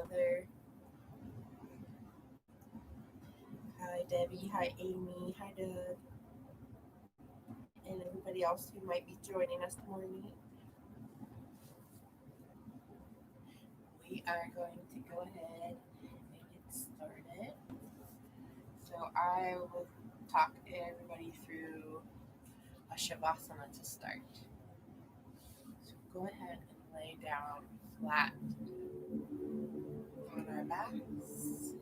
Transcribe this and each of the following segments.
Heather. Hi, Debbie. Hi, Amy. Hi, Doug. And everybody else who might be joining us this morning. We are going to go ahead and get started. So I will talk everybody through a Shavasana to start. So go ahead and lay down flat on our backs.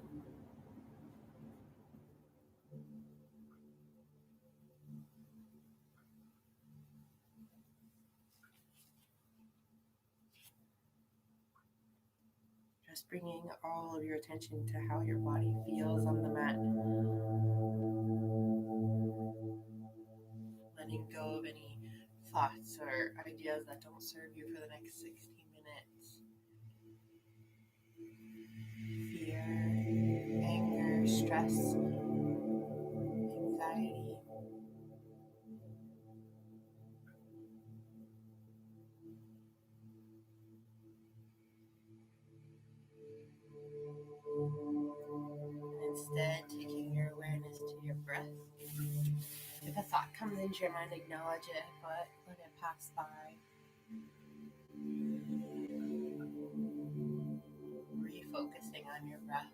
Just bringing all of your attention to how your body feels on the mat. Letting go of any thoughts or ideas that don't serve you for the next 60 minutes. Fear, anger, stress, anxiety. Instead, taking your awareness to your breath. If a thought comes into your mind, acknowledge it, but let it pass by. Refocusing on your breath.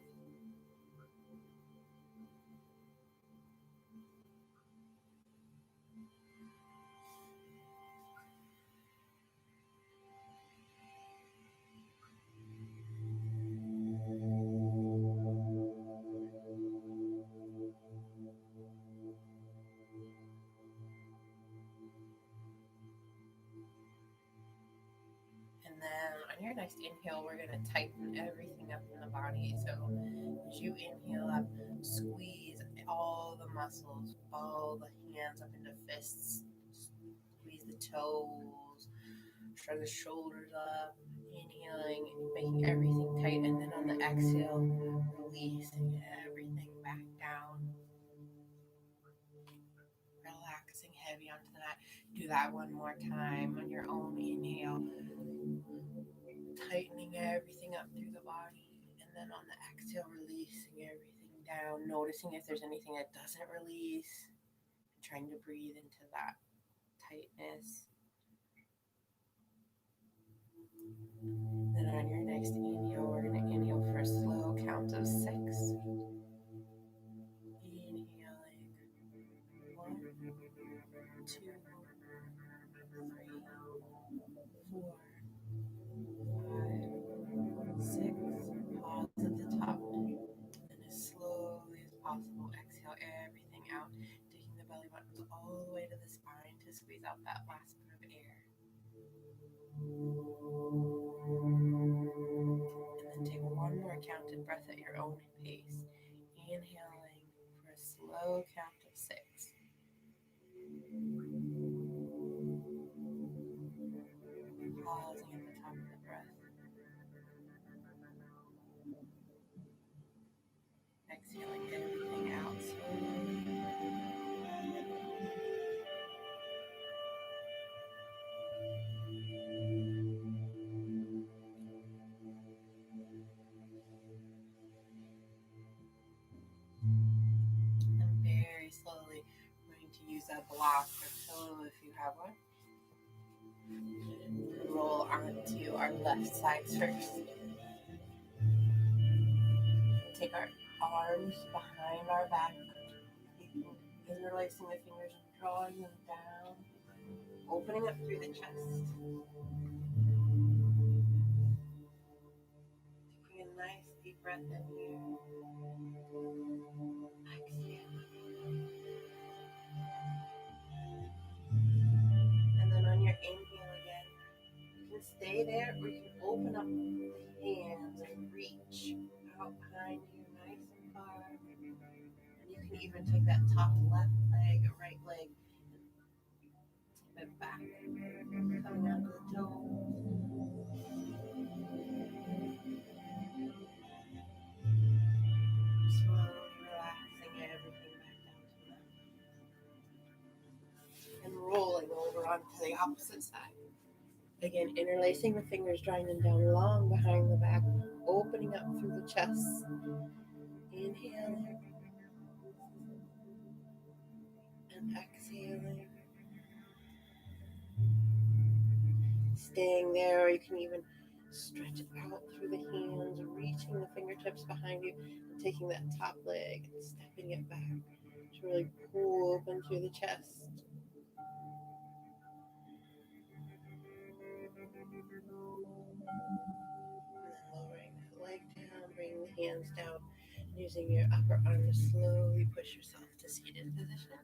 And then on your next inhale, we're going to tighten everything up in the body. So as you inhale up, squeeze all the muscles, ball the hands up into fists, squeeze the toes, shrug the shoulders up, inhaling, making everything tight. And then on the exhale, releasing everything back down. Relaxing heavy onto the mat. Do that one more time on your own inhale. Tightening everything up through the body, and then on the exhale, releasing everything down, noticing if there's anything that doesn't release, and trying to breathe into that tightness. Then on your next inhale, we're going to inhale for a slow count of 6. Inhaling 1, 2, 3, 4, 5, 6. Pause at the top. And as slowly as possible, exhale everything out, taking the belly buttons all the way to the spine to squeeze out that last bit of air. And then take one more counted breath at your own pace. Inhaling for a slow count of 6. Pausing at the top of the breath. Exhaling everything out slowly. And very slowly, we're going to use a block or pillow if you have one. Roll onto our left sides first. Take our arms behind our back, interlacing the fingers and drawing them down, opening up through the chest. Taking a nice deep breath in here. Exhale. And then on your inhale again, you can stay there or you can open up the hands and reach out behind you nice and far. And you can even take that top left leg or right leg and tip it back, coming out to the toes. Slowly relaxing everything back down to the mat. And rolling over onto the opposite side. Again, interlacing the fingers, drawing them down long behind the back, opening up chest. Inhaling and exhaling. Staying there, or you can even stretch it out through the hands, reaching the fingertips behind you, and taking that top leg and stepping it back to really pull open through the chest. And then lowering that leg down, bringing the hands down, and using your upper arm to slowly push yourself to seated position.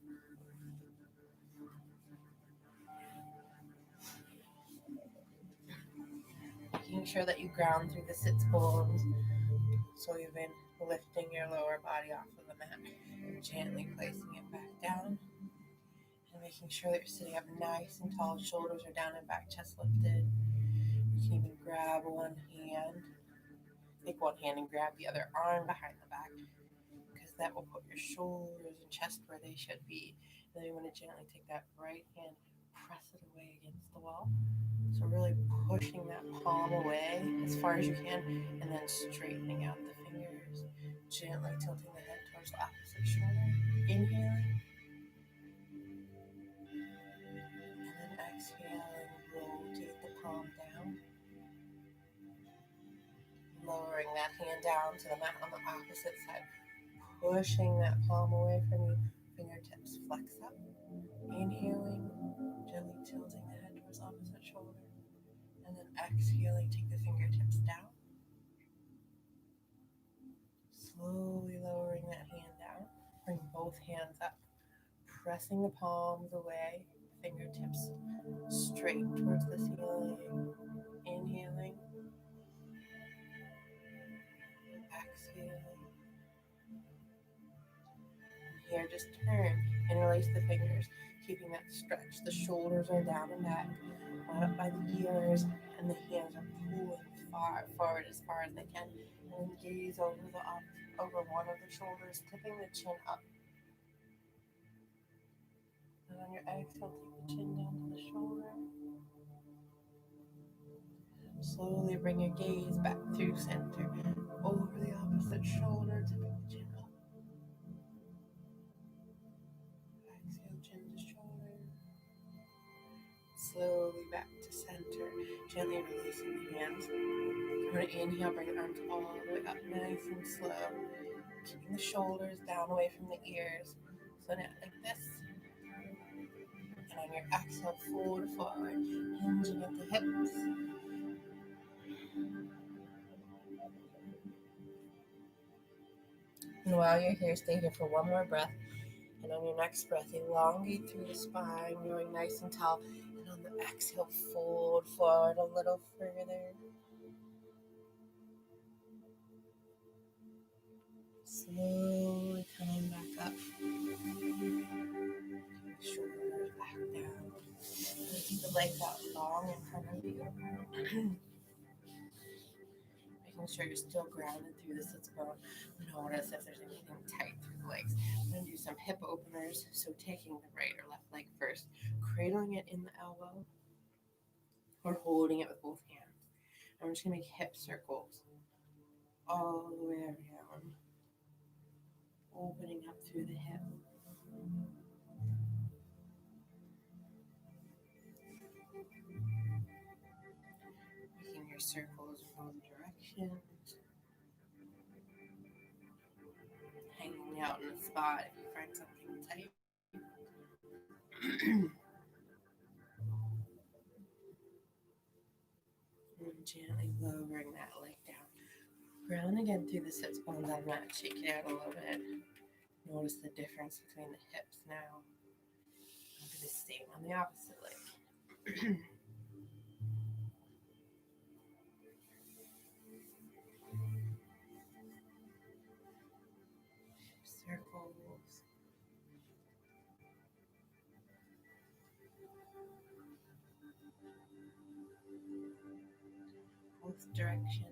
Making sure that you ground through the sits bones. So you've been lifting your lower body off of the mat, gently placing it back down, and making sure that you're sitting up nice and tall, shoulders are down and back, chest lifted. You can even grab one hand, take one hand and grab the other arm behind the back, because that will put your shoulders and chest where they should be. And then you want to gently take that right hand, press it away against the wall. So really pushing that palm away as far as you can, and then straightening out the fingers, gently tilting the head towards the opposite shoulder. Inhaling, and then exhaling, rotate the palm down, lowering that hand down to the mat on the opposite side, pushing that palm away from you, fingertips flex up. Inhaling, gently tilting the head towards opposite shoulder, and then exhaling, take the fingertips down. Slowly lowering that hand down. Bring both hands up, pressing the palms away, fingertips straight towards the ceiling. Inhaling, exhaling. And here, just turn and release the fingers, keeping that stretch. The shoulders are down and back, not up by the ears, and the hands are pulling far forward as far as they can. And then gaze over one of the shoulders, tipping the chin up. And on your exhale, take the chin down to the shoulder. Slowly bring your gaze back through center, over the opposite shoulder, tipping the chin up. Exhale, chin to shoulder. Slowly back to center, gently releasing the hands. I'm going to inhale, bring the arms all the way up, nice and slow. Keeping the shoulders down away from the ears. So now like this. And on your exhale, fold forward, hinging at the hips. And while you're here, stay here for one more breath. And on your next breath, elongate through the spine, going nice and tall. And on the exhale, fold forward a little further. Slowly coming back up. Shoulders back down. Keep the legs out long in front of you. Making sure you're still grounded through the sits bone. Notice if there's anything tight through the legs. I'm going to do some hip openers. So taking the right or left leg first, cradling it in the elbow, or holding it with both hands. I'm just going to make hip circles all the way around, opening up through the hip. Making your circles in both directions. Hanging out in a spot if you find something tight. And gently lowering that leg down. Ground again through the sits bones on the mat. Shake it out a little bit. Notice the difference between the hips now. I'll do the same on the opposite leg. Circles. Both directions.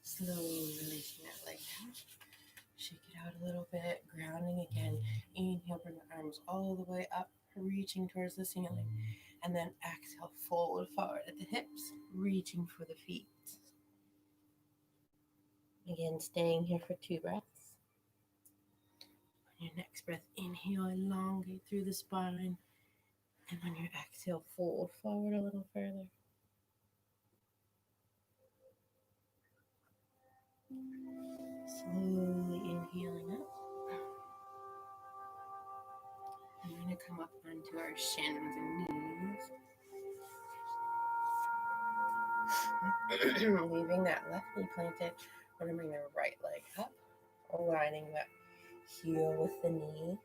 Slowly releasing that leg down. Shake it out a little bit, grounding again. Inhale, bring the arms all the way up, reaching towards the ceiling. And then exhale, fold forward at the hips, reaching for the feet. Again, staying here for 2 breaths. On your next breath, inhale, elongate through the spine. And on your exhale, fold forward a little further. Slowly inhaling up. And we're going to come up onto our shins and knees. Leaving that left knee planted. We're going to bring the right leg up, aligning that heel with the knee.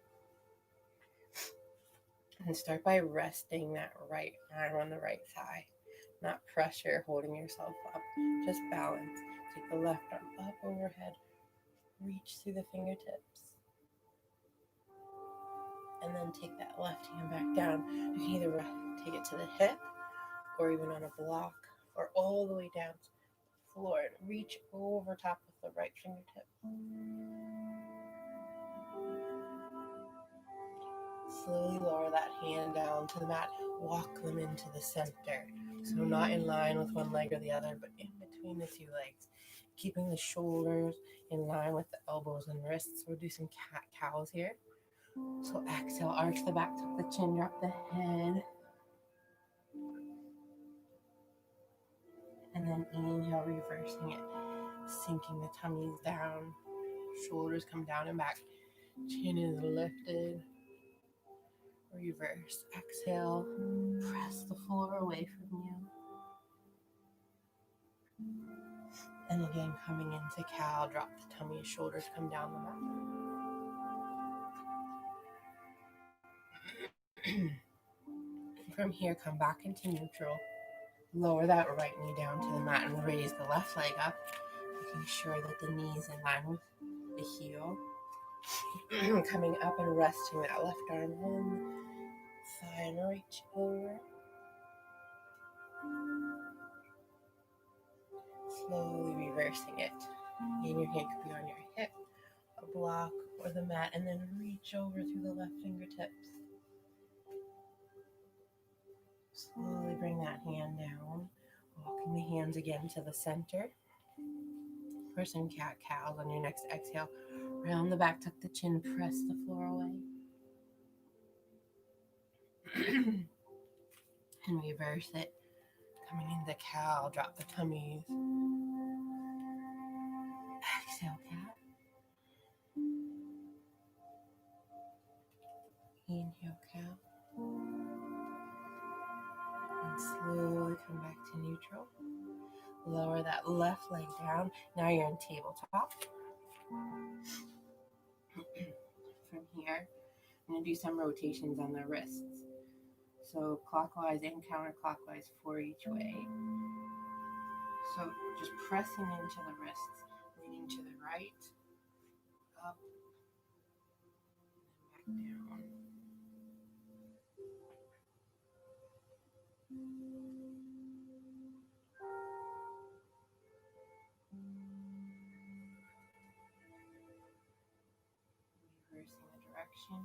And start by resting that right arm on the right thigh. Not pressure, holding yourself up. Just balance. Take the left arm up overhead. Reach through the fingertips. And then take that left hand back down. You can either take it to the hip or even on a block or all the way down to the floor and reach over top of the right fingertip. Slowly lower that hand down to the mat. Walk them into the center. So not in line with one leg or the other, but in between the 2 legs. Keeping the shoulders in line with the elbows and wrists. We'll do some cat-cows here. So exhale, arch the back, tuck the chin, drop the head. And then inhale, reversing it. Sinking the tummies down. Shoulders come down and back. Chin is lifted. Reverse. Exhale. Press the floor away from you. And again, coming into cow, drop the tummy, shoulders come down the mat. From here, come back into neutral. Lower that right knee down to the mat and raise the left leg up, making sure that the knee is in line with the heel. Coming up and resting that left arm on the thigh and reach over. Slowly reversing it. And your hand could be on your hip, a block, or the mat, and then reach over through the left fingertips. Slowly bring that hand down, walking the hands again to the center. For some cat-cows on your next exhale. Round the back, tuck the chin, press the floor away. And reverse it. Coming into cow, drop the tummies. Exhale, cat. Inhale, cow. And slowly come back to neutral. Lower that left leg down. Now you're in tabletop. From here, I'm going to do some rotations on the wrists. So clockwise and counterclockwise for each way. So just pressing into the wrists, leaning to the right, up, and back down. Reversing the direction.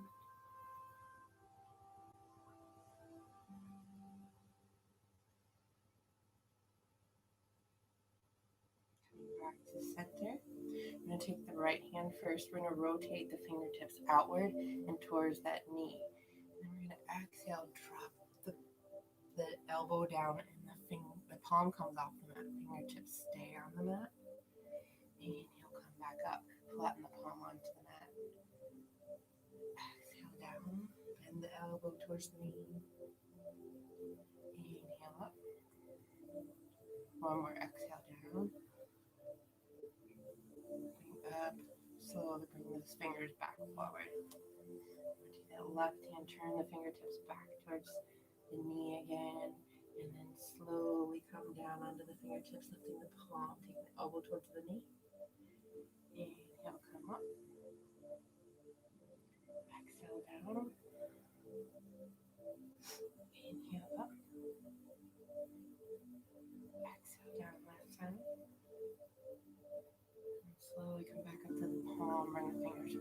Back to center. I'm going to take the right hand first. We're going to rotate the fingertips outward and towards that knee. And we're going to exhale, drop the elbow down, and the palm comes off the mat. Fingertips stay on the mat. Inhale, come back up. Flatten the palm onto the mat. Exhale down. Bend the elbow towards the knee. Inhale up. One more exhale down. Up, slowly bring those fingers back forward. Take that left hand, turn the fingertips back towards the knee again, and then slowly come down onto the fingertips, lifting the palm, taking the elbow towards the knee. Inhale, come up. Exhale down. Inhale up. Exhale down left side. Slowly come back up to the palm Come on, bring the fingers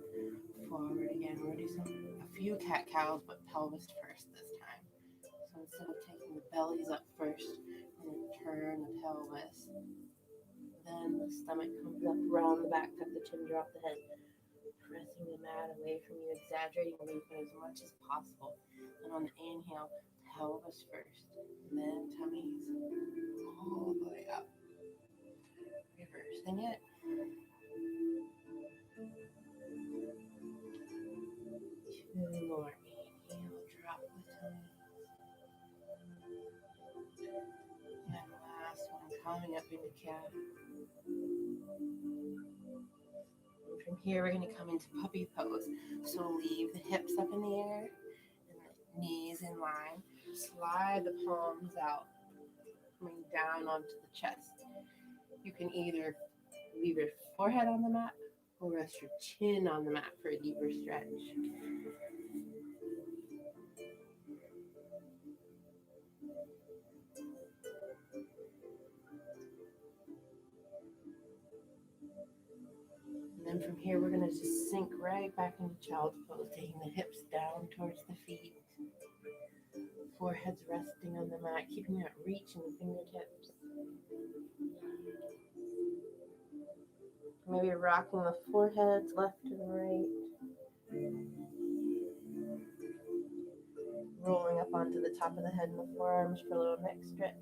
forward again. We're going to do a few cat cows, but pelvis first this time. So instead of taking the bellies up first, we're going to turn the pelvis. Then the stomach comes up around the back, tuck the chin, drop the head. Pressing the mat away from you, exaggerating the movement as much as possible. And on the inhale, pelvis first, and then tummies all the way up. Reversing it. 2 more. Inhale, drop the tummies. And last one, coming up into cat. And from here, we're going to come into puppy pose. So leave the hips up in the air and the knees in line. Slide the palms out, coming down onto the chest. You can either leave your forehead on the mat or rest your chin on the mat for a deeper stretch. And then from here, we're going to just sink right back into child's pose, taking the hips down towards the feet. Forehead's resting on the mat, keeping that reach in the fingertips. Maybe rocking the foreheads left and right. Rolling up onto the top of the head and the forearms for a little neck stretch.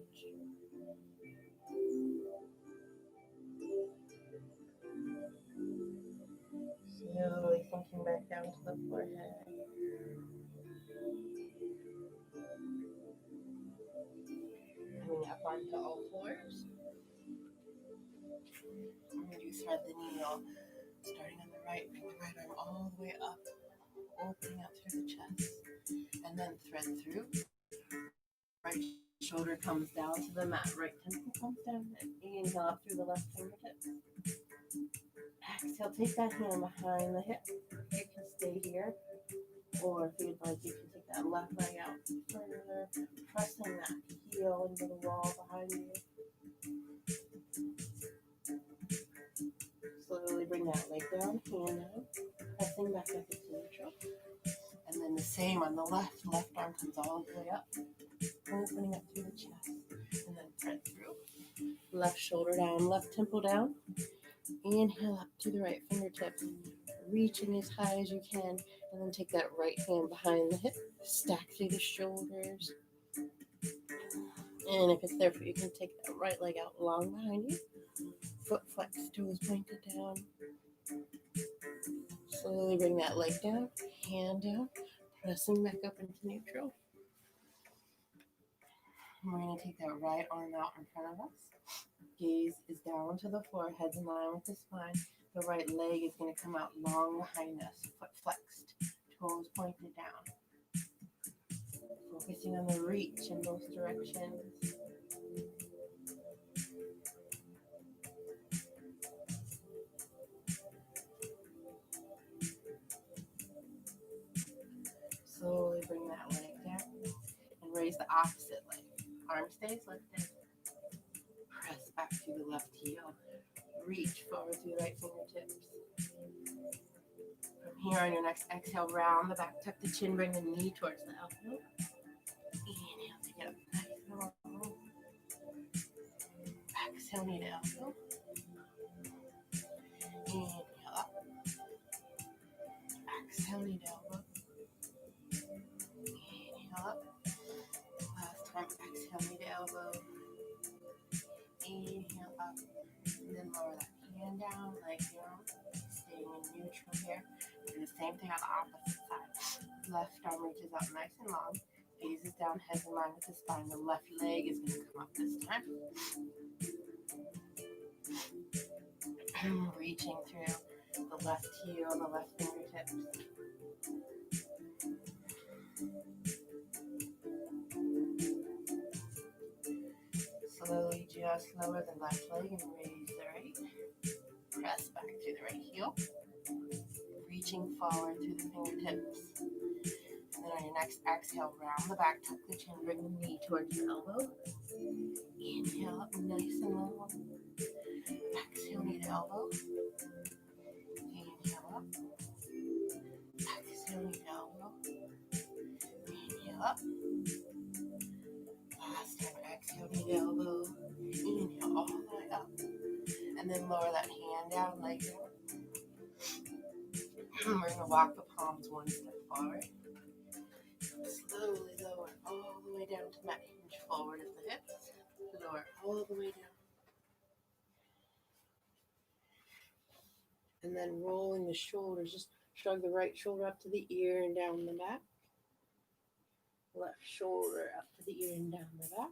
Slowly sinking back down to the forehead. Coming up onto all fours. We're going to do thread the needle, starting on the right, bring the right arm all the way up, opening out through the chest, and then thread through. Right shoulder comes down to the mat, right temple comes down, and inhale up through the left fingertips. Exhale, take that hand behind the hip. You can stay here, or if you'd like, you can take that left leg out further, pressing that heel into the wall behind you. Slowly bring that leg down, hand out, pressing back up into neutral. And then the same on the left arm comes all the way up, opening up through the chest, and then thread through. Left shoulder down, left temple down. Inhale up to the right fingertips, reaching as high as you can, and then take that right hand behind the hip, stack through the shoulders. And if it's there for you, you can take that right leg out long behind you. Foot flex, toes pointed down. Slowly bring that leg down, hand down, pressing back up into neutral. And we're going to take that right arm out in front of us. Gaze is down to the floor, head's in line with the spine. The right leg is going to come out long behind us, foot flexed, toes pointed down. Focusing on the reach in both directions. Slowly bring that leg down and raise the opposite leg. Arm stays lifted. Press back to the left heel. Reach forward through the right fingertips. From here on your next exhale, round the back, tuck the chin, bring the knee towards the elbow. Inhale to get up nice and long. Exhale, knee to elbow. Inhale up. Exhale, knee to elbow. Inhale up. Last time, exhale, knee to elbow. Inhale up. And then lower that hand down, leg down. Staying in neutral here. Do the same thing on the opposite side. Left arm reaches out nice and long. Gaze is down, head in line with the spine. The left leg is going to come up this time. Reaching through the left heel, the left fingertips. Slowly just lower the left leg and raise the right. Press back to the right heel. Reaching forward through the fingertips. And then on your next exhale, round the back, tuck the chin, bring the knee towards the elbow. Inhale up nice and long. Exhale, knee to elbow. Inhale up. Exhale, knee to elbow. Inhale up. Last time, exhale, knee to elbow. Inhale all the way up. And then lower that hand down, leg down. We're going to walk the palms one step forward. Slowly lower all the way down to mat. Hinge forward of the hips. Lower all the way down. And then rolling the shoulders. Just shrug the right shoulder up to the ear and down the back. Left shoulder up to the ear and down the back.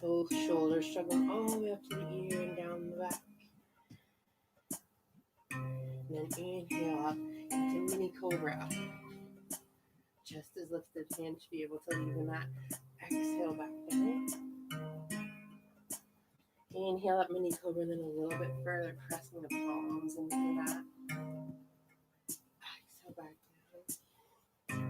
Both shoulders struggling all the way up to the ear and down the back. And then inhale up into mini cobra. Chest is lifted, hands should be able to leave the mat. Exhale back down. Inhale up mini cobra, then a little bit further, pressing the palms into the mat. Exhale back down.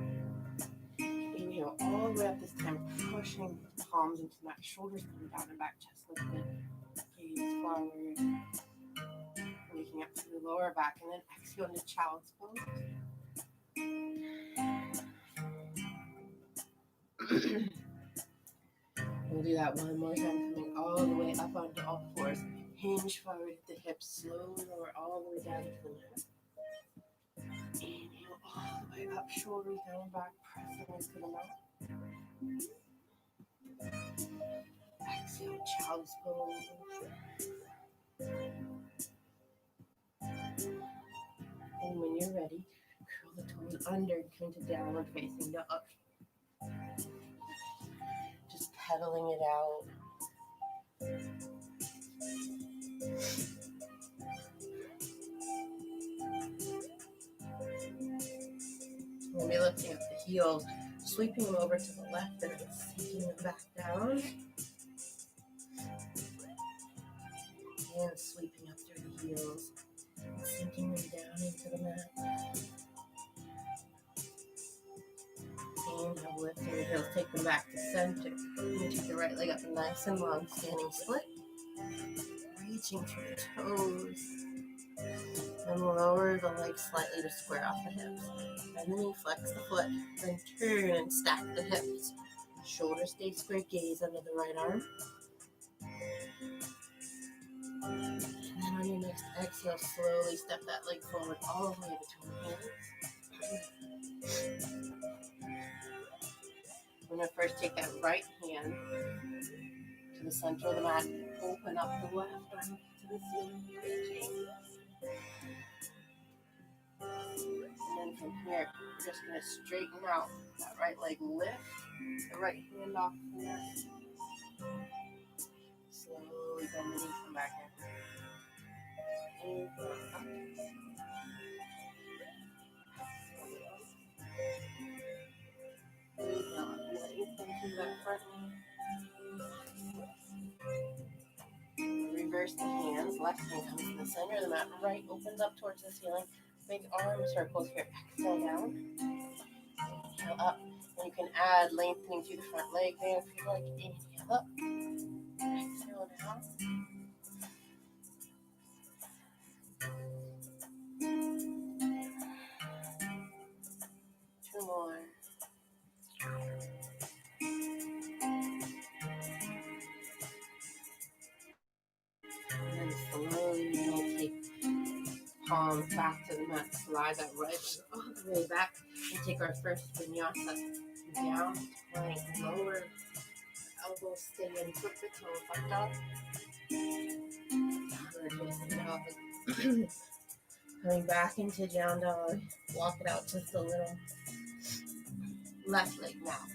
Inhale all the way up this time, pushing the palms into the mat. Shoulders coming down and back, chest lifted. Gaze forward. Waking up to the lower back, and then exhale into child's pose. We'll do that one more time, coming all the way up onto all fours. Hinge forward at the hips, slowly lower all the way down to the mat. Inhale all the way up, shoulders down, back, pressing into the mat. Exhale, child's pose. And when you're ready, curl the toes under, come to downward facing dog. Just pedaling it out. We'll be lifting up the heels, sweeping them over to the left and then sinking them back down. And sweeping up through the heels, and sinking them down into the mat. Inhale, lifting the heels, take them back to center. And take the right leg up, nice and long, standing split. Reaching through the toes. And lower the legs slightly to square off the hips. And then you flex the foot, then turn and stack the hips. Shoulders stay square, gaze under the right arm. And then on your next exhale, slowly step that leg forward all the way between hands. I'm going to first take that right hand to the center of the mat. Open up the left arm to the ceiling, reaching. And then from here, we're just going to straighten out that right leg, lift the right hand off the mat. Slowly bend the knee, come back in. Inhale up. Inhale up, lengthen through that front knee. Reverse the hands, left hand comes to the center of the mat, right opens up towards the ceiling. Big arm circles here, exhale down. Inhale up, and you can add lengthening through the front leg there if you like. Inhale up, exhale down. Two more. And then slowly we're going to take palms back to the mat, slide that right leg all the way back, and take our first vinyasa down, plank, lower, elbows stay in, flip the toes up dog. Downward facing dog. Coming back into down dog, walk it out just a little. Left leg now,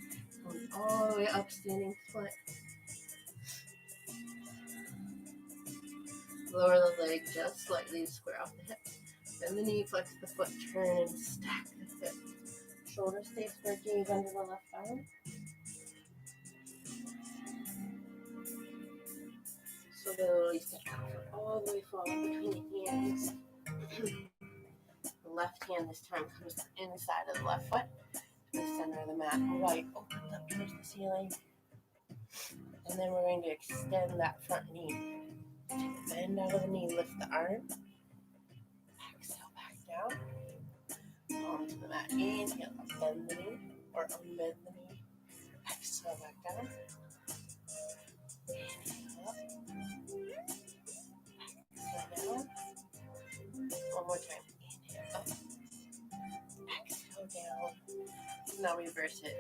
going all the way up, standing foot. Lower the leg just slightly to square off the hips. Bend the knee, flex the foot, turn and stack the hip. Shoulder stay square, gaze under the left arm. Slowly step out all the way forward between the hands. The left hand this time comes to the inside of the left foot, to the center of the mat. Right opens up towards the ceiling. And then we're going to extend that front knee. Take the bend out of the knee, lift the arm. Inhale, bend the knee or unbend the knee. Exhale, back down. Inhale up. Exhale down. One more time. Inhale up. Exhale down. Now reverse it.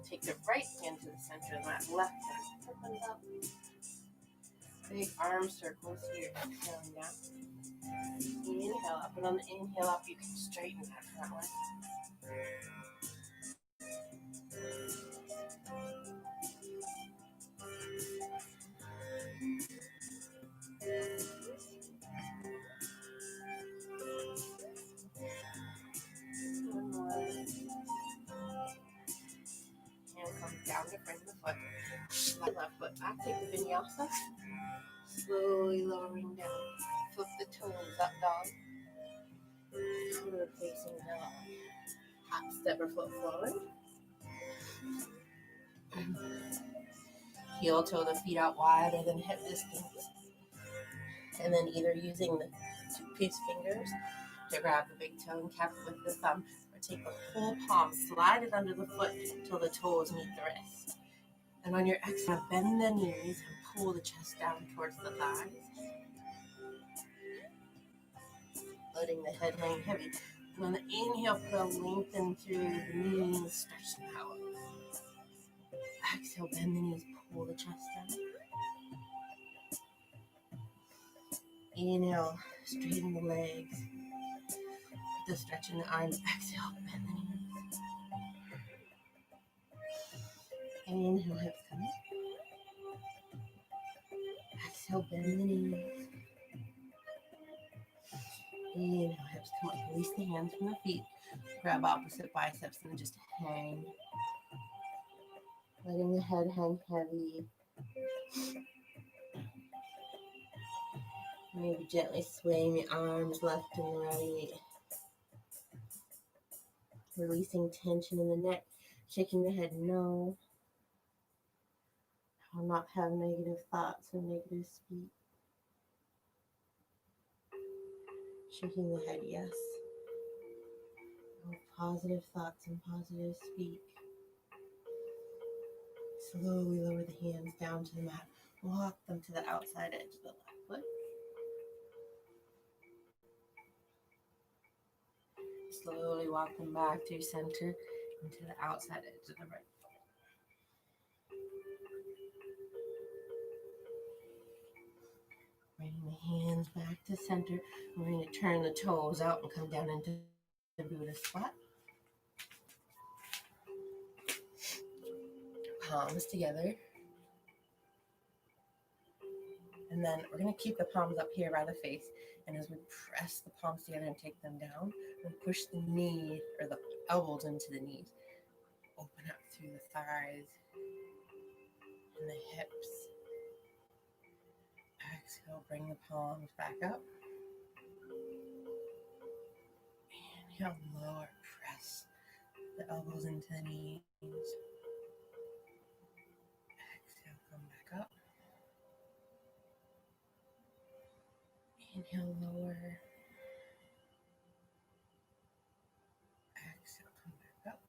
Take the right hand to the center of the mat. Left hand opens up. Big arm circles here. Exhaling down. Inhale up. And on the inhale up, you can straighten that front leg. One more. Hand comes down to front of the foot. Slide left foot back. Take the vinyasa. Slowly lowering down. Flip the toes up, dog. Replacing the hop, step, or foot forward. Heel toe the feet out wider than hip distance. And then either using the two piece fingers to grab the big toe and cap it with the thumb, or take the whole palm, slide it under the foot till the toes meet the wrist. And on your exhale, bend the knees and pull the chest down towards the thighs. Letting the head hang heavy. And on the inhale, feel lengthen through the knees, stretch them out. Exhale, bend the knees, pull the chest down. Inhale, straighten the legs. Put the stretch in the arms. Exhale, bend the knees. Inhale, hips come up. Exhale, bend the knees. Inhale, hips come up. Release the hands from the feet. Grab opposite biceps and just hang. Letting the head hang heavy. Maybe gently swaying the arms left and right. Releasing tension in the neck. Shaking the head no. I will not have negative thoughts or negative speech. Shaking the head yes. No positive thoughts and positive speak. Slowly lower the hands down to the mat. Walk them to the outside edge of the left foot. Slowly walk them back to center and to the outside edge of the right foot. Bring the hands back to center. We're going to turn the toes out and come down into the Buddha squat. Palms together. And then we're going to keep the palms up here by the face. And as we press the palms together and take them down, we push the knee or the elbows into the knees. Open up through the thighs and the hips. Exhale, bring the palms back up. Inhale, lower, press the elbows into the knees. Exhale, come back up. Inhale, lower. Exhale, come back up.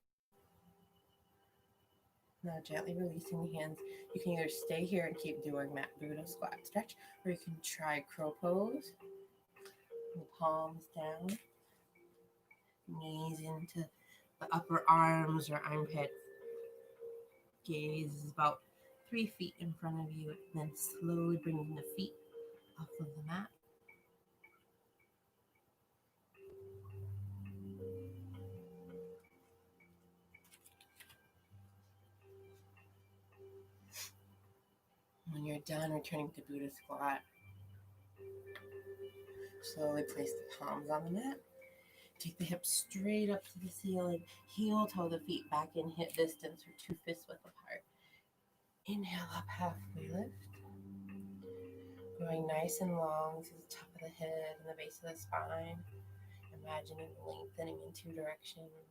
Now gently releasing the hands. You can either stay here and keep doing that Buddha squat stretch, or you can try crow pose. The palms down. Knees into the upper arms or armpit. Gaze is about 3 feet in front of you. And then slowly bringing the feet off of the mat. When you're done, returning to Buddha squat. Slowly place the palms on the mat. Take the hips straight up to the ceiling. Heel toe the feet back in hip distance or 2 fists width apart. Inhale up, halfway lift. Going nice and long to the top of the head and the base of the spine. Imagining lengthening in 2 directions.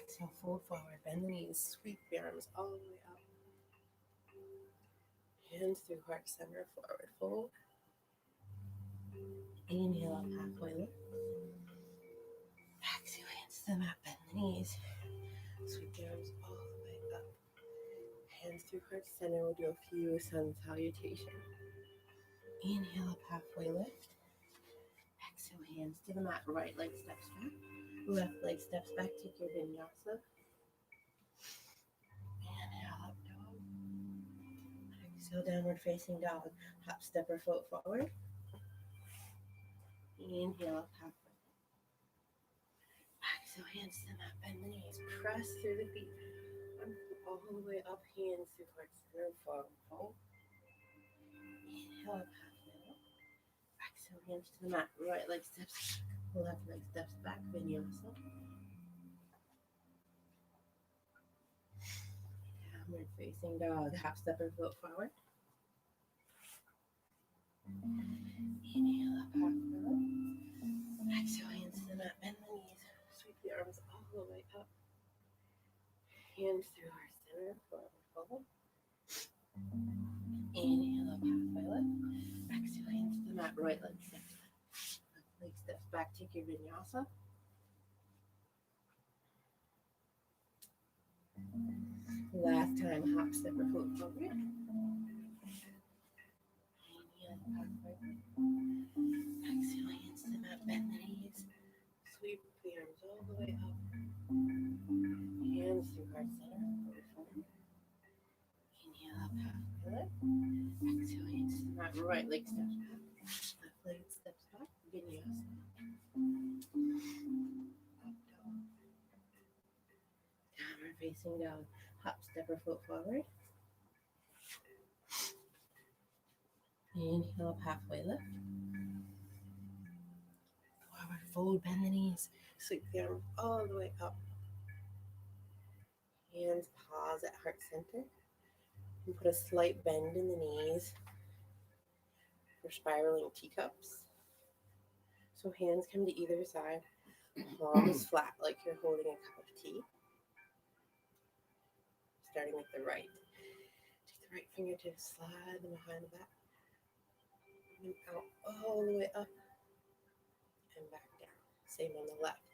Exhale, fold forward, bend the knees, sweep the arms all the way up. Hands through heart center, forward fold. Inhale up halfway lift. Exhale, hands to the mat, bend the knees. Sweep the arms all the way up. Hands through heart center. We'll do a few sun salutation. Inhale up halfway lift. Exhale, hands to the mat. Right leg steps back. Left leg steps back. Take your vinyasa. Inhale up dog. Exhale, downward facing dog. Hop, step, or float forward. Inhale up halfway. Exhale, hands to the mat. Bend the knees. Press through the feet. All the way up. Hands through heart center. Forward fold. Inhale up halfway. Exhale, hands to the mat. Right leg steps back. Left leg steps back. Vinyasa. Downward facing dog. Half step and float forward. Inhale up halfway. Exhale, hands to the mat. Bend the knees. Sweep the arms all the way up. Hands through our center. Forward fold. Inhale up halfway lift. Exhale, hands to the mat. Right leg steps back. Left leg steps back. Take your vinyasa. Last time, hop, step, or float forward. Inhale, halfway. Exhale, hands to the mat, bend the knees. Sweep the arms all the way up. Hands through heart center, forward. Inhale, up, halfway lift. Exhale, hands to the mat, right leg steps back. Left leg steps back, vinyasa. Up dog. Downward facing dog. Hop, step, or float forward. Inhale up halfway lift. Forward fold, bend the knees. Sweep the arms all the way up. Hands pause at heart center. And put a slight bend in the knees for spiraling teacups. So hands come to either side. Palms flat like you're holding a cup of tea. Starting with the right. Take the right fingertips, slide them behind the back. And out all the way up and back down. Same on the left.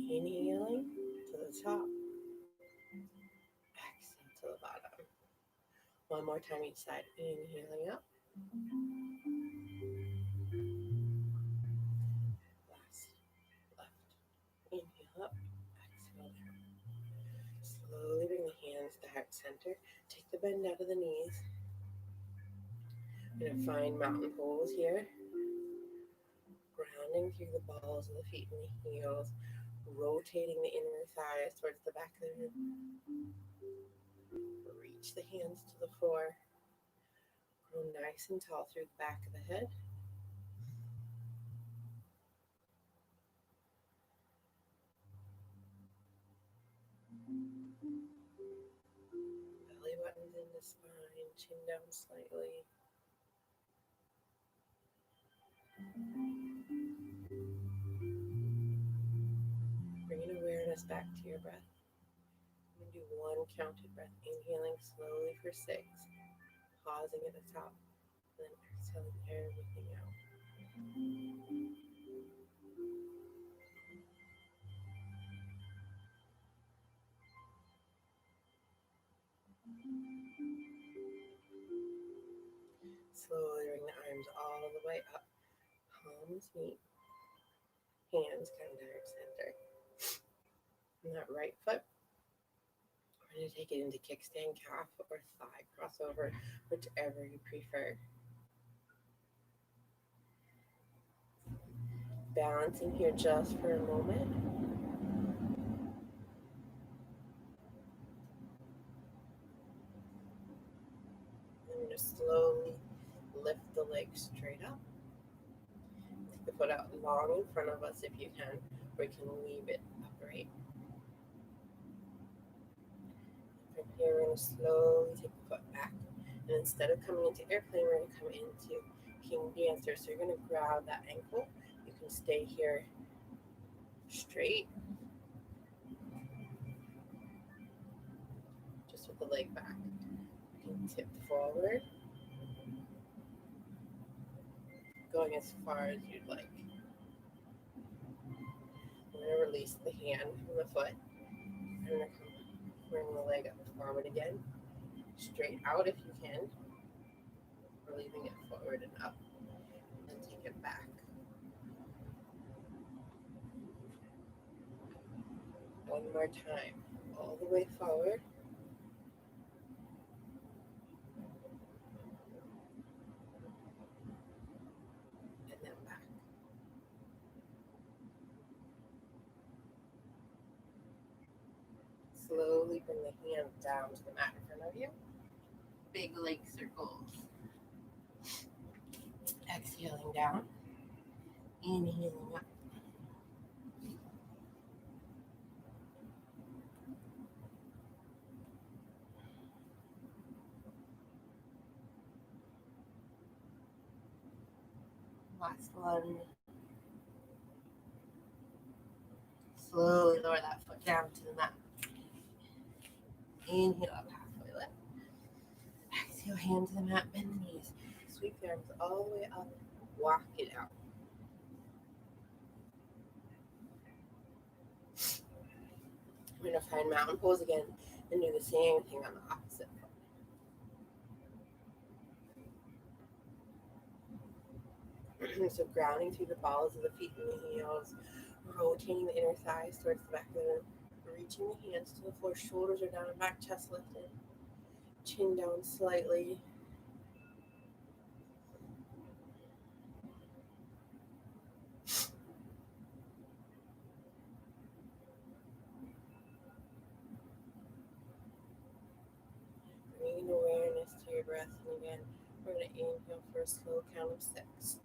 Inhaling to the top. Exhale to the bottom. One more time each side. Inhaling up. Last. Left. Inhale up. Exhale down. Slowly bring the hands to heart center. Take the bend out of the knees. We're going to find mountain pose here. Grounding through the balls of the feet and the heels. Rotating the inner thighs towards the back of the room. Reach the hands to the floor. Grow nice and tall through the back of the head. Belly buttons in the spine, chin down slightly. Bringing awareness back to your breath. I'm going to do one counted breath. Inhaling slowly for 6. Pausing at the top. And then exhaling everything out. Slowly bring the arms all the way up. Palms meet. Hands come to heart center. And that right foot, we're going to take it into kickstand calf or thigh crossover, whichever you prefer. Balancing here just for a moment. I'm going to slowly lift the legs straight up. Take the foot out long in front of us if you can, or you can leave it upright. From here, we're going to slowly take the foot back. And instead of coming into airplane, we're going to come into King Dancer. So you're going to grab that ankle. You can stay here straight, just with the leg back. You can tip forward. going as far as you'd like. We're going to release the hand from the foot. I'm going to bring the leg up forward again. Straight out if you can. We're leaving it forward and up. And take it back. One more time. All the way forward. And then back. Slowly bring the hand down to the mat in front of you. Big leg circles. Exhaling down. Inhaling up. Last one. Slowly lower that foot down to the mat. Inhale up halfway lift. Exhale, hand to the mat, bend the knees. Sweep the arms all the way up. Walk it out. We're going to find mountain pose again and do the same thing on the opposite foot. So grounding through the balls of the feet and the heels, rotating the inner thighs towards the back of the room, reaching the hands to the floor, shoulders are down and back, chest lifted, chin down slightly. Bringing awareness to your breath, and again, we're going to inhale for a slow count of 6.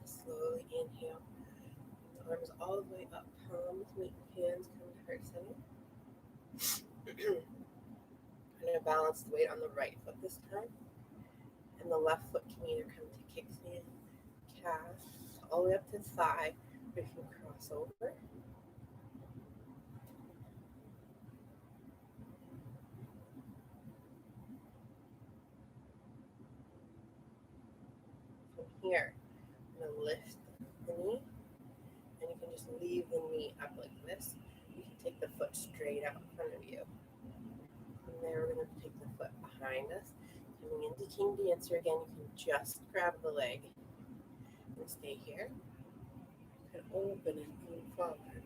Slowly inhale. Arms all the way up, palms meet hands, come to heart center. I'm going to balance the weight on the right foot this time. And the left foot can either come to kickstand, calf, all the way up to thigh, or you can cross over. From here, I'm going to lift the knee, and you can just leave the knee up like this. You can take the foot straight out in front of you. From there, we're going to take the foot behind us. Coming into King Dancer again, you can just grab the leg and stay here. You can open and move forward.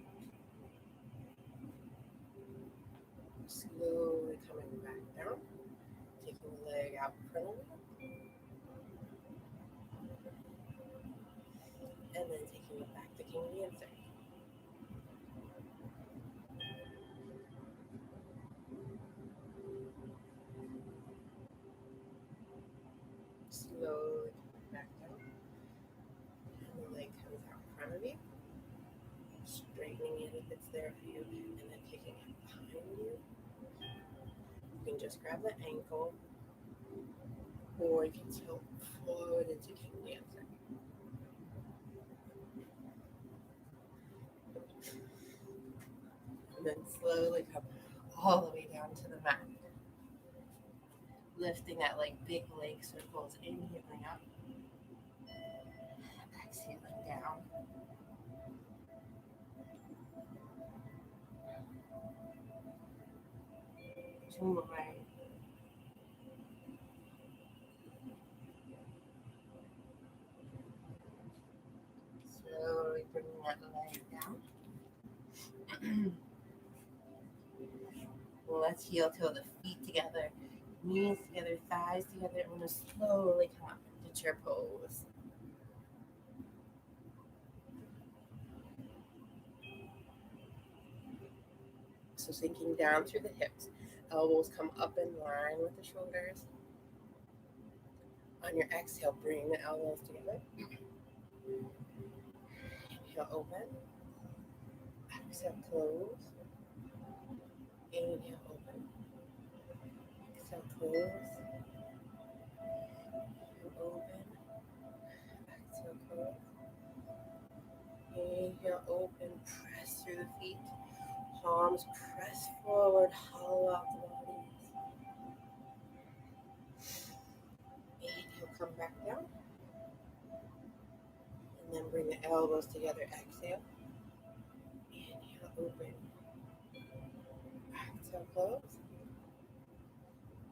Slowly coming back down, taking the leg out in front of you, and then taking it back to King Dancer. Slowly coming back down, and the leg comes out in front of you, straightening it if it's there for you, and then taking it behind you. You can just grab the ankle, or you can tilt forward into King Dancer. And then slowly come all the way down to the mat. Lifting that like big leg circles, inhaling up, exhaling down. Two more. Slowly bringing that leg down. Let's heel toe the feet together, knees together, thighs together. I'm going to slowly come up into chair pose. So sinking down through the hips, elbows come up in line with the shoulders. On your exhale, bring the elbows together. Inhale, open. Exhale, close. Inhale, open. Exhale, close. Inhale, open. the feet. Palms press forward, hollow out the body. Inhale, come back down. And then bring the elbows together. Exhale. Inhale, open. Exhale, close.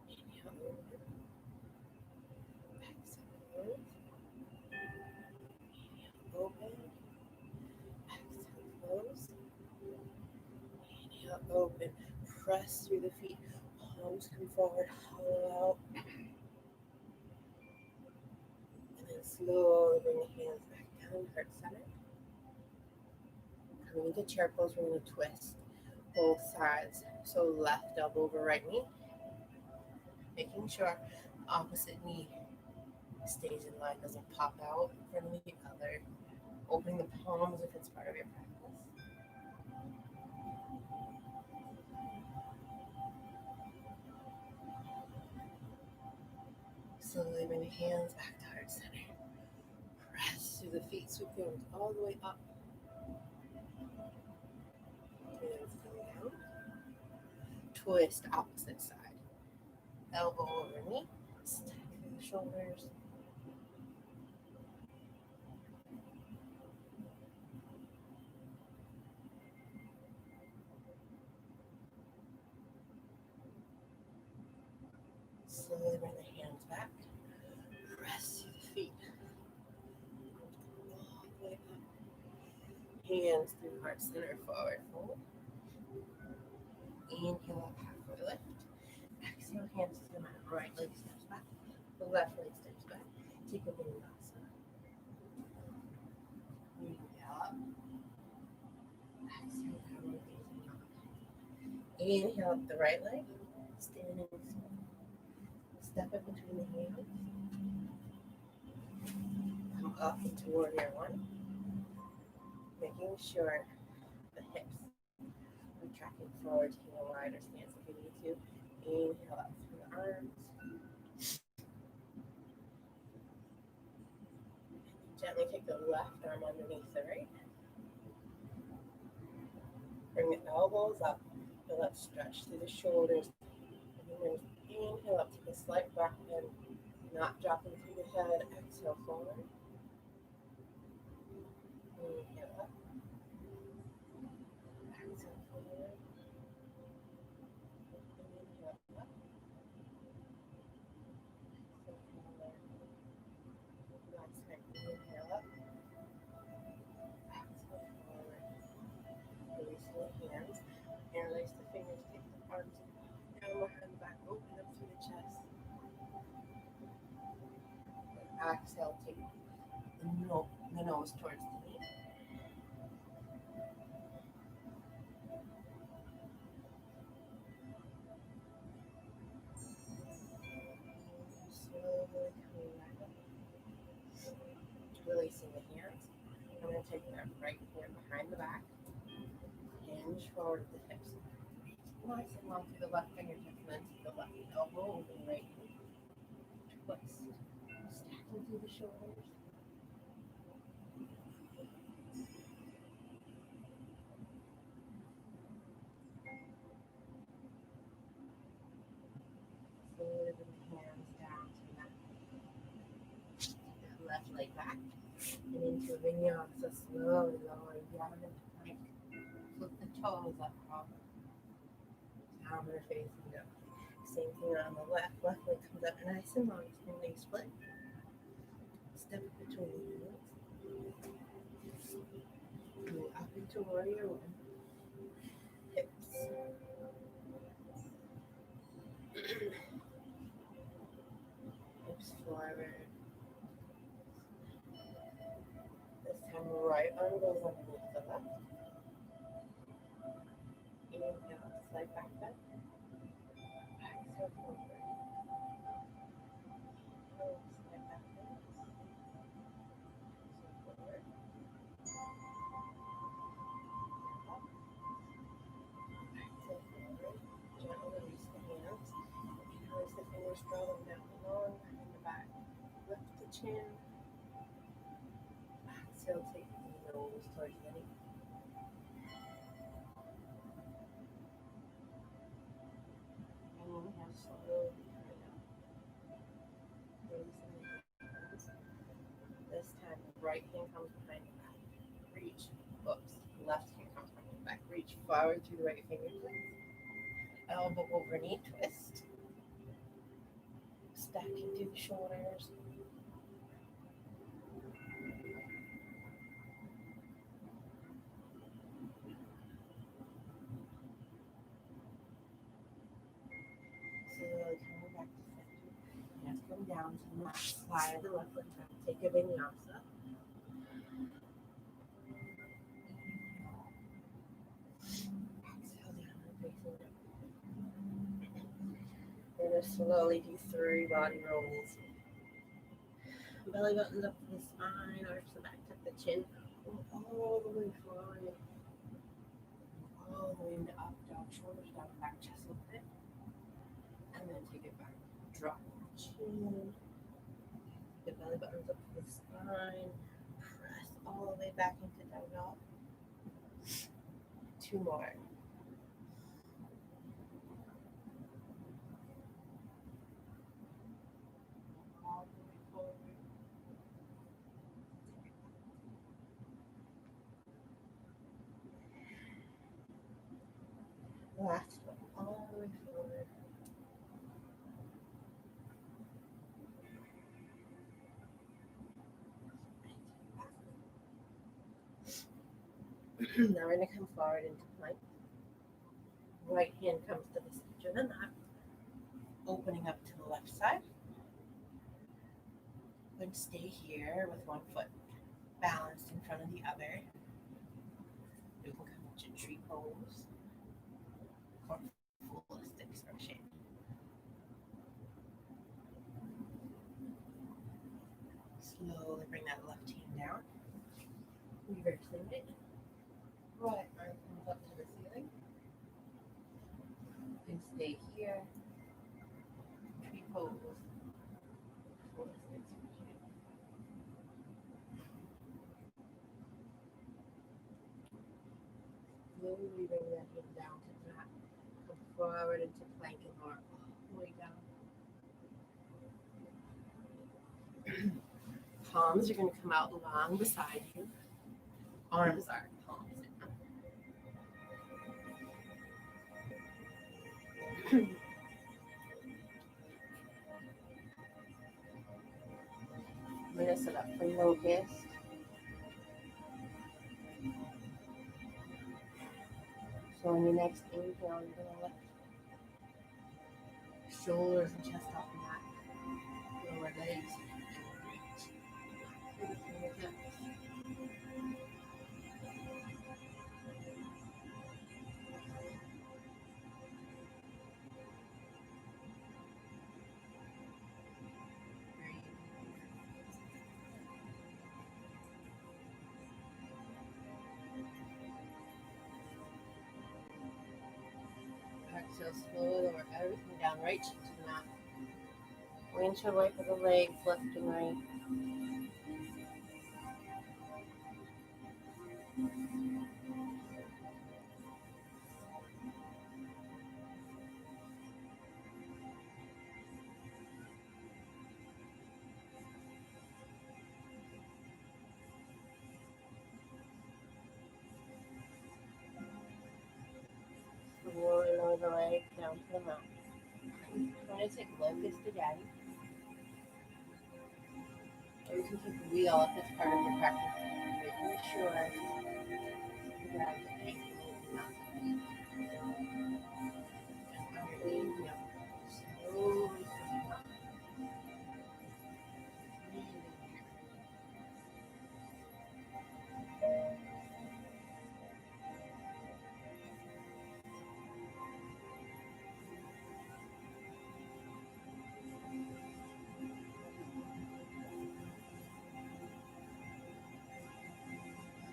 Inhale, open. Exhale, close. Inhale, open. Exhale, close. Inhale, open. Press through the feet. Palms come forward, hollow out. And then slowly bring the hands back down, heart center. Coming into chair pose, we're going to twist both sides. So left elbow over right knee. Making sure opposite knee stays in line, doesn't pop out in front of the other. Opening the palms if it's part of your practice. Slowly bring the hands back to heart center. Press through the feet, sweep the arms all the way up. Hands come down. Twist opposite side. Elbow over knee. Stack through the shoulders. Slowly bring the hands back. Press through the feet. All the way up. Hands through heart center, forward fold. Inhale up, halfway lift. Exhale, hands to the mat. Right leg steps back. The left leg steps back. Take a vinyasa. Inhale up. Exhale, downward facing dog. Inhale up the right leg. Standing step up between the hands. Come up into warrior one. Making sure the hips are tracking forward, taking a wider stance if you need to. Inhale up through the arms. Gently take the left arm underneath the right. Bring the elbows up. Feel that stretch through the shoulders. Inhale up, take a slight back bend. Not dropping through the head. Exhale forward. Inhale up. Exhale forward. Inhale up. Exhale forward. Last time. Inhale up. Exhale forward. Release the hands. Interlace the fingers. Take the arms down behind the back. Open up through the chest. And exhale. Take the nose towards the knee. Slowly coming back up. Releasing the hands. I'm going to take that right hand behind the back. Hinge forward with the hips. Nice and long through the left fingertips and then to the left elbow over the right knee. Twist. Stacking through the shoulders. Slowly bring the hands down to the mat. Take the left leg back and into a vinyasa. Slowly lowering down into plank. Flip the toes up off. Downward facing dog. Same thing on the left. Left leg comes up nice and long. Spin leg split. Step between the hands. Move up into warrior one. Hips. Hips forward. This time right arm goes underneath the left. Inhale, slight back bend. Exhale forward. Inhale, slight back bend. Exhale forward. Up. Exhale forward. Gently release the hands. Interlace the fingers, draw them down long behind the back. Lift the chin. Exhale, take the nose towards the knee. slowly coming up. Releasing the hands. This time, the right hand comes behind the back. Reach. Oops. Left hand comes behind the back. Reach forward through the right fingertips. Elbow over knee twist. Stacking through the shoulders. Slowly coming back to center. Hands come down to the mat. Slide the left foot down. Take a vinyasa. Exhale down and facing up. We're going to slowly do 3 body rolls. Belly buttons up to the spine, arch the back, tuck the chin. All the way forward. All the way into up, dog, shoulders down, back, chest open. And then take it back. Drop the chin. The belly buttons up to the spine. Press all the way back into down dog. 2 more. All the way forward. Last one. All the way forward. Now we're going to come forward into plank. Right hand comes to the center of the mat, opening up to the left side. Then stay here with one foot balanced in front of the other. You can come into tree pose or full expression. Slowly bring that left hand down. Reversing it. Right arm comes up to the ceiling. And stay here. Tree pose. Full expression. Slowly bring that hand down to the mat. Come forward into plank and lower all the way down. Palms are going to come out long beside you. Arms are palms down. I'm going to set up for locust. So on your next inhale, you're going to lift shoulders and chest off the mat. Lower legs and reach through the fingertips. Exhale, slowly lower everything down, right cheek to the mat. Windshield wiper the legs, left and right. Slowly lower the legs down to the mat. Try to take locust again. Or you can take the wheel if it's part of your practice. Making sure you grab the ankle, not the feet. And underneath, slowly coming up. Breathing here.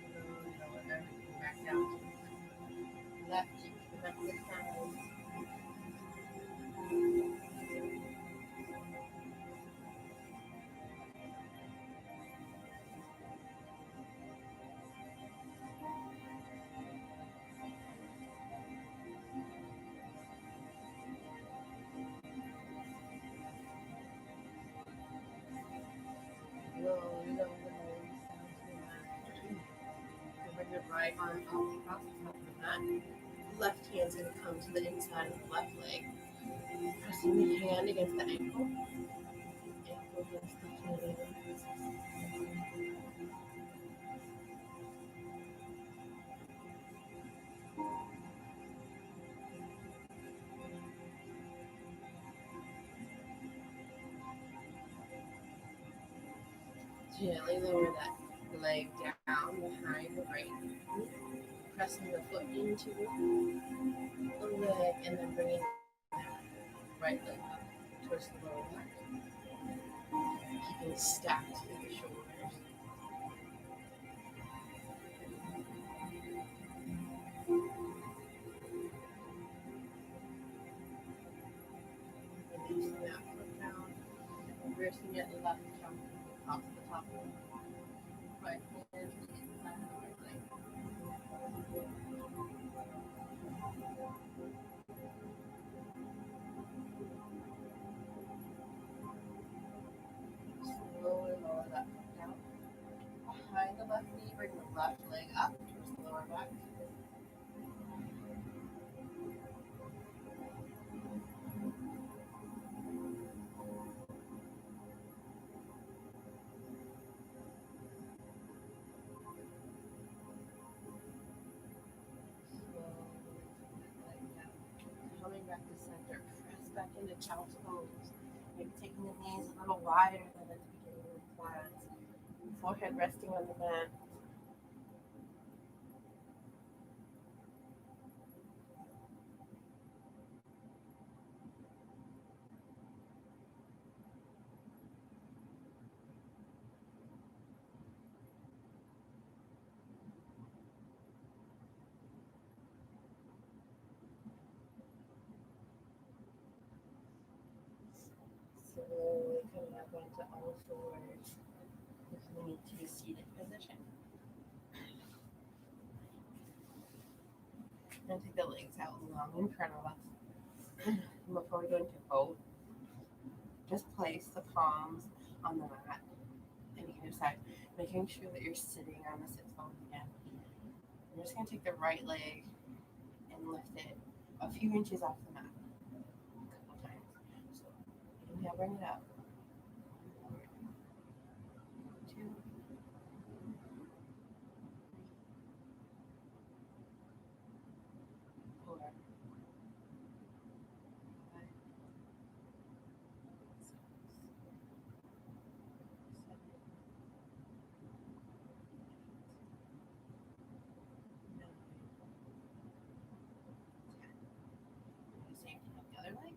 Slowly lower everything back down to the left cheek to the mat this time. slowly lower the legs down to the mat. And bring your right arm up across the top of the mat. Left hand's going to come to the inside of the left leg. Pressing the hand against the ankle. Ankle against the heel. Gently lower that leg down behind the right knee. Pressing the foot into the leg and then bringing that right leg up towards the lower back. Keeping stacked through the shoulders. Releasing that foot down. Reversing it left jump off the top of the right hand to the inside of the right leg. Slowly lower that foot down. Behind the left knee, bring the left leg up towards the lower back. Coming back to center, press back into child's pose. Maybe taking the knees a little wider than at the beginning of the class. Forehead resting on the mat. Slowly coming up onto all fours. Coming into a seated position. And take the legs out long in front of us. Before we go into boat, just place the palms on the mat on either side, making sure that you're sitting on the sits bones again. You're just going to take the right leg and lift it a few inches off the mat a couple times. So inhale, bring it up. 2, 4, 5, 6, 7, 9, 10. Do the same thing with the other leg.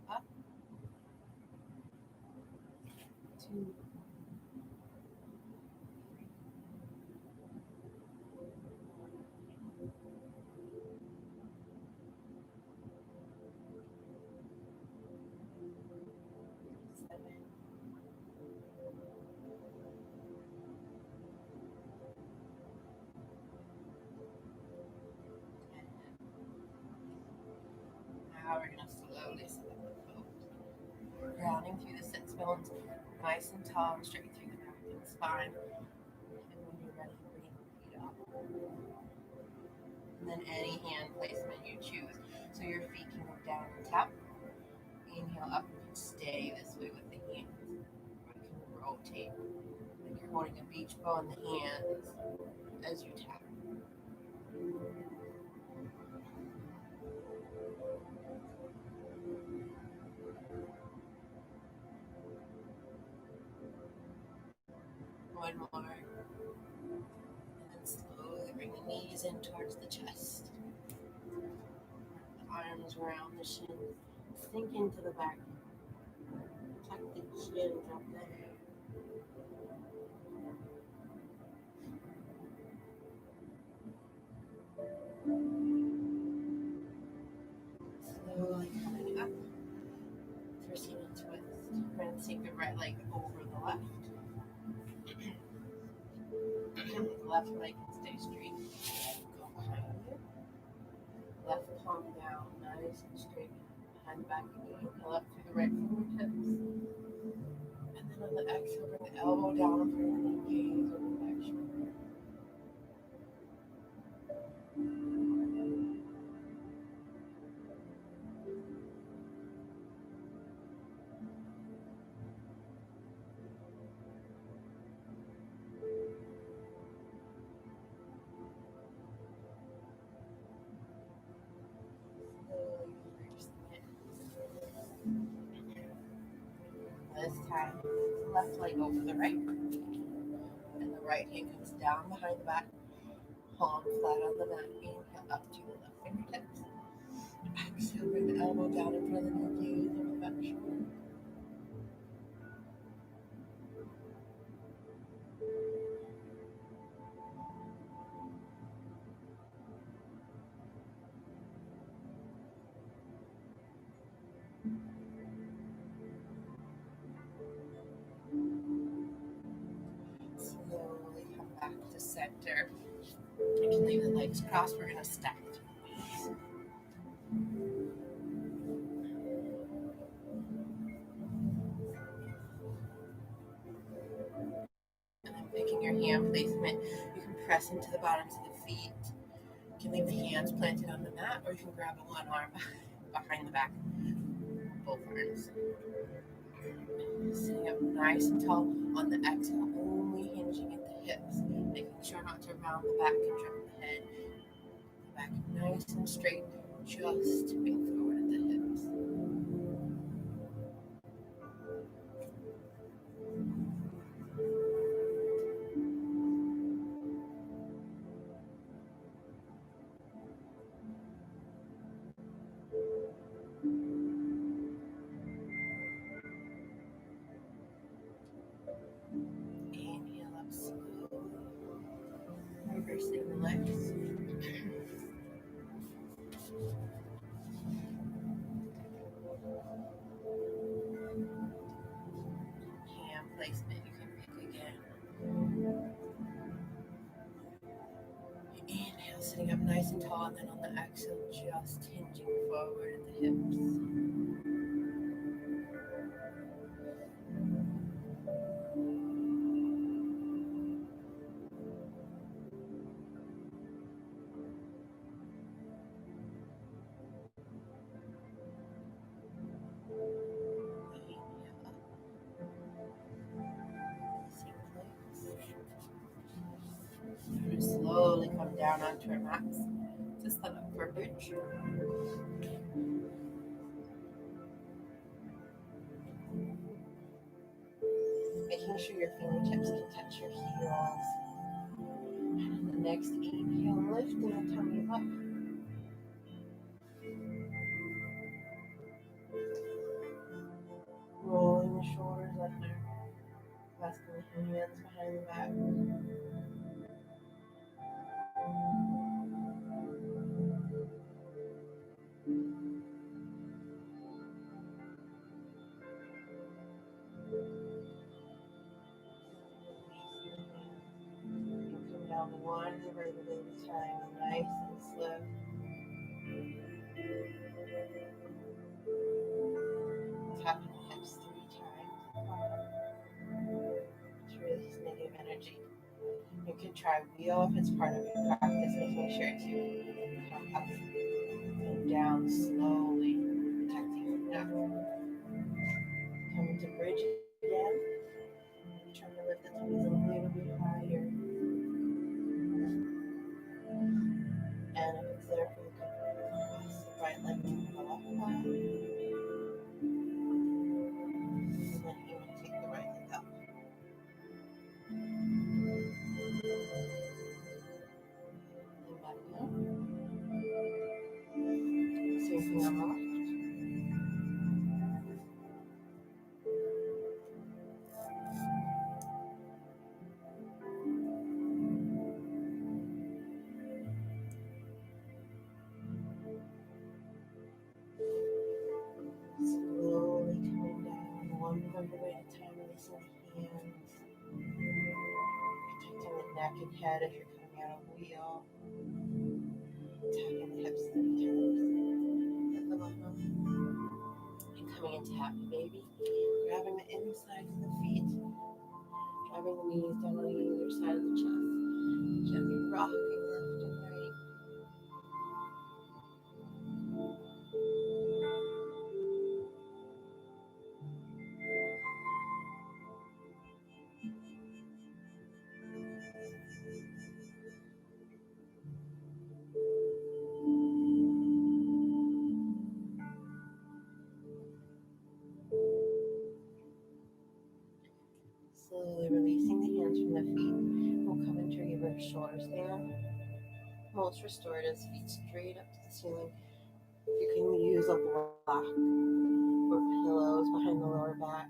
Up. 2, 7, 10. Now we're going to slowly sit up the boat. Grounding through the sits bones, nice and tall and straight through the back and the spine. And when you're ready, bring the feet up. And then any hand placement you choose. So your feet can move down and tap. Inhale up, you can stay this way with the hands. Or you can rotate. Like you're holding a beach ball in the hands as you tap. One more. And then slowly bring the knees in towards the chest. The arms around the shins. Sink into the back. Tuck the chin, drop the head. Slowly coming up. Twisting and twist. We're going to take the right leg over the left. The left leg can stay straight. Go behind you. Left palm down, nice and straight. Behind the back of the knee. Inhale up through the right fingertips. And then And on the exhale, bring the elbow down and bring the gaze over the back shoulder. Slowly reverse the This time, the left leg over the right, and the right hand comes down behind the back, palm flat on the mat. Inhale up to the left fingertips. Exhale, bring the elbow down in front of the knee, gaze over the back shoulder. Slowly come back to center. You can leave the legs crossed. We're going to stack to the knees. And then picking your hand placement, you can press into the bottoms of the feet. You can leave the hands planted on the mat, or you can grab one arm behind the back, both arms. Sitting up nice and tall on the exhale, only hinging at the hips, making sure not to round the back and drop the head. The back nice and straight, just tipping forward at the hips. Inhale up slowly, reversing the legs. Hand placement, you can pick again. Inhale, sitting up nice and tall, and then on the exhale, just hinging forward at the hips. Inhale up, same place. Slowly come down onto our mats to set up for a bridge. Making sure your fingertips can touch your heels. And on the next inhale, lifting the tummy up. Rolling the shoulders under. Resting the hands behind the back. And come down one vertebrae at a time, nice and slow. Tapping the hips 3 times to release negative energy. You can try wheel if it's part of your practice, making sure to come up and down slowly, protecting your neck. Coming to bridge again. Trying to lift the toes a little bit higher. And if it's there for you, cross the right leg to the left thigh. And then even take the right leg up. And back down. Same thing on the left. Slowly coming down, one vertebrae at a time, releasing the hands. Protecting the neck and head if you're coming out of wheel. Tapping the hips 3 times at the bottom. And Coming into happy baby. Grabbing the inside of the feet. Driving the knees down on either side of the chest. Gently rocking left and right. Slowly releasing the hands from the feet. We'll come into reverse shoulder stand. Most restoratives, feet straight up to the ceiling. You can use a block or pillows behind the lower back,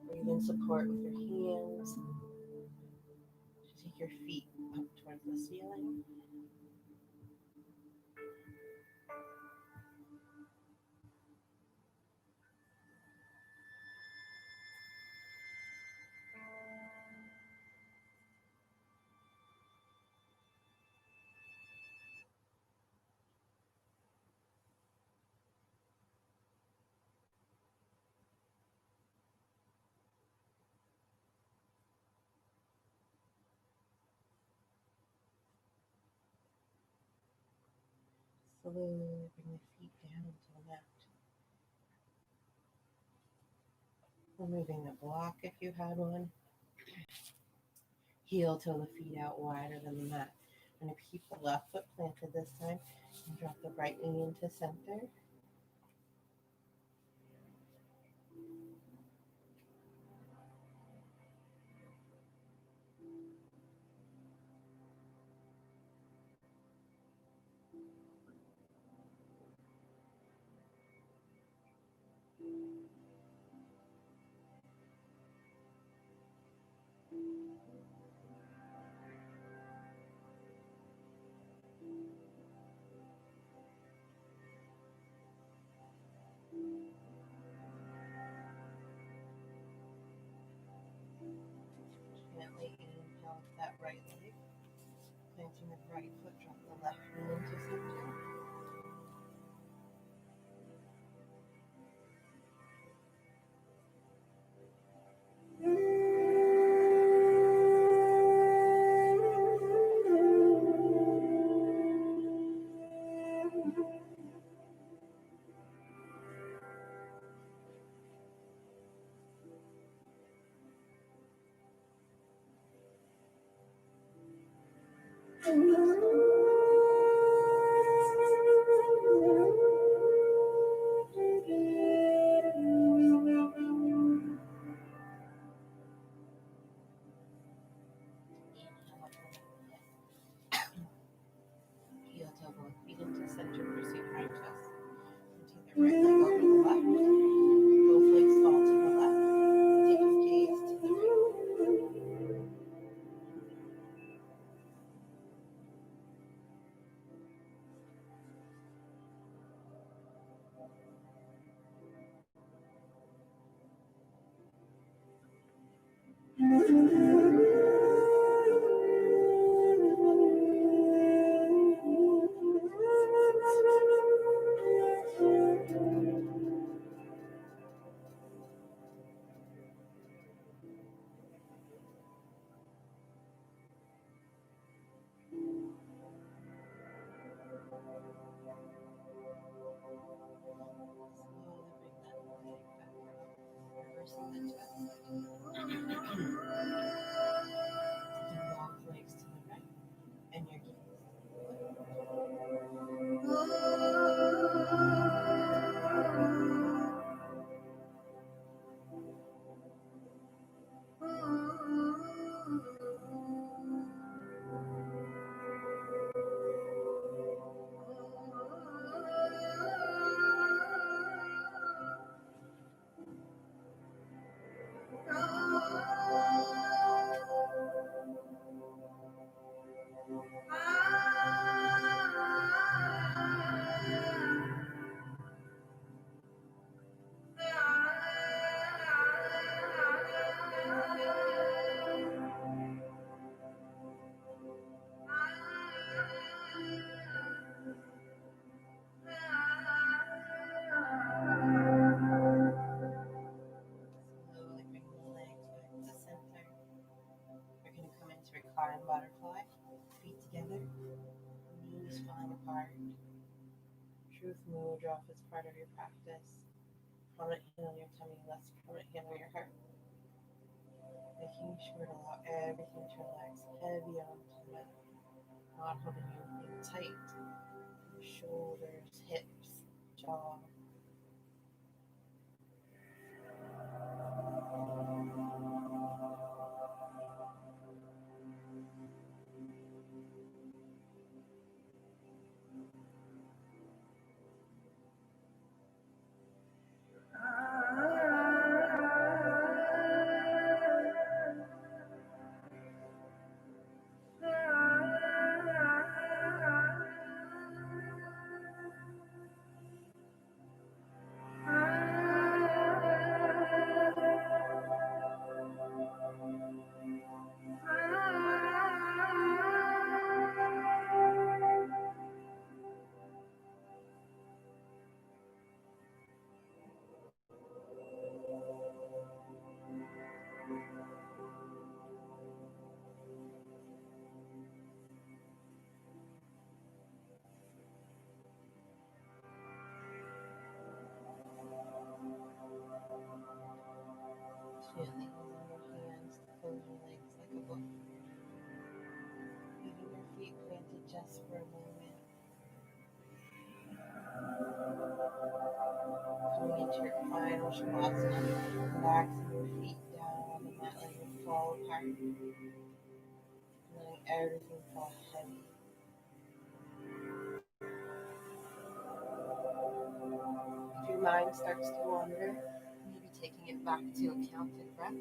or even support with your hands to take your feet up towards the ceiling. Slowly bring the feet down to the mat. Removing the block if you had one. Heel till the feet out wider than the mat. And if you keep the left foot planted this time, and drop the right knee into center. Gently inhale with that right leg. Planting the right foot, drop the left knee into center. Heel toe both feet into center, pursue high chest. And take the right leg over the left. Both legs fall to the left. Take your gaze to the right. Slowly bring that leg back up. Reversing the twist. Taking both legs to the right. And your gaze Fine butterfly. Feet together. Knees flying apart. Truth mudra is part of your practice. Prominent hand on your tummy, less prominent hand on your heart. Making sure to allow everything to relax heavy onto the mat. Not holding anything tight. Shoulders, hips, jaw. Gently using your hands to fold your legs like a book. Leaving your feet planted just for a moment. Coming into your final shavasana, relaxing your feet down on the mat, letting it fall apart, letting everything fall heavy. If your mind starts to wander, maybe taking it back to a counted breath.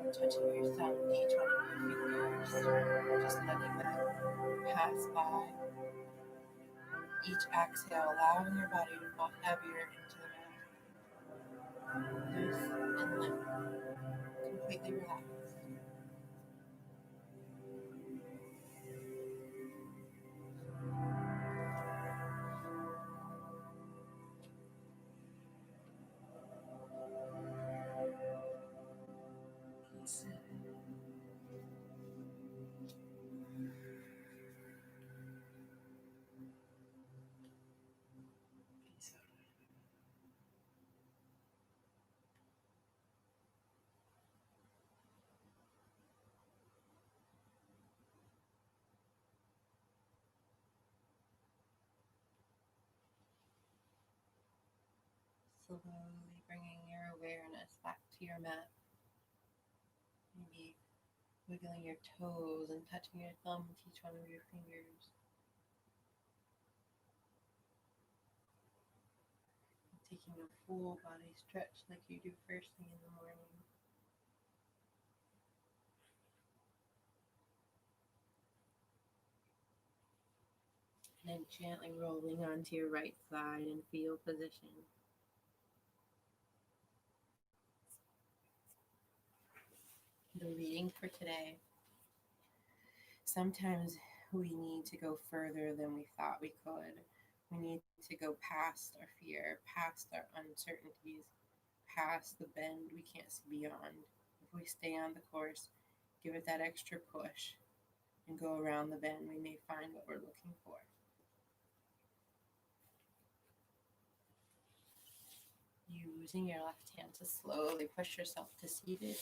Or touching your thumb with each one of your fingers, just letting that pass by. Each exhale, allowing your body to fall heavier into the mat. Loose and limp, completely relaxed. Slowly bringing your awareness back to your mat. Maybe wiggling your toes and touching your thumb with each one of your fingers. Taking a full body stretch like you do first thing in the morning. And then gently rolling onto your right side in fetal position. The reading for today. Sometimes we need to go further than we thought we could. We need to go past our fear, past our uncertainties, past the bend we can't see beyond. If we stay on the course, give it that extra push, and go around the bend, we may find what we're looking for. Using your left hand to slowly push yourself to seated.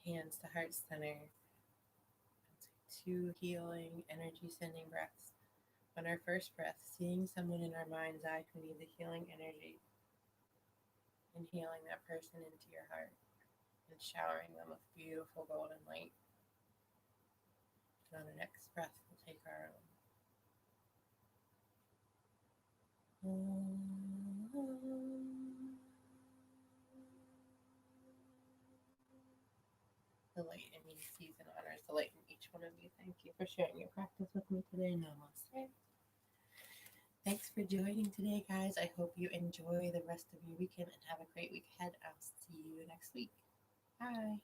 Hands to heart center. 2 healing, energy sending breaths. On our first breath, seeing someone in our mind's eye who needs a healing energy. Inhaling that person into your heart and showering them with beautiful golden light. And on the next breath, we'll take our own. The light in each season honors the light in each one of you. Thank you for sharing your practice with me today. Namaste. Thanks for joining today, guys. I hope you enjoy the rest of your weekend and have a great week ahead. I'll see you next week. Bye.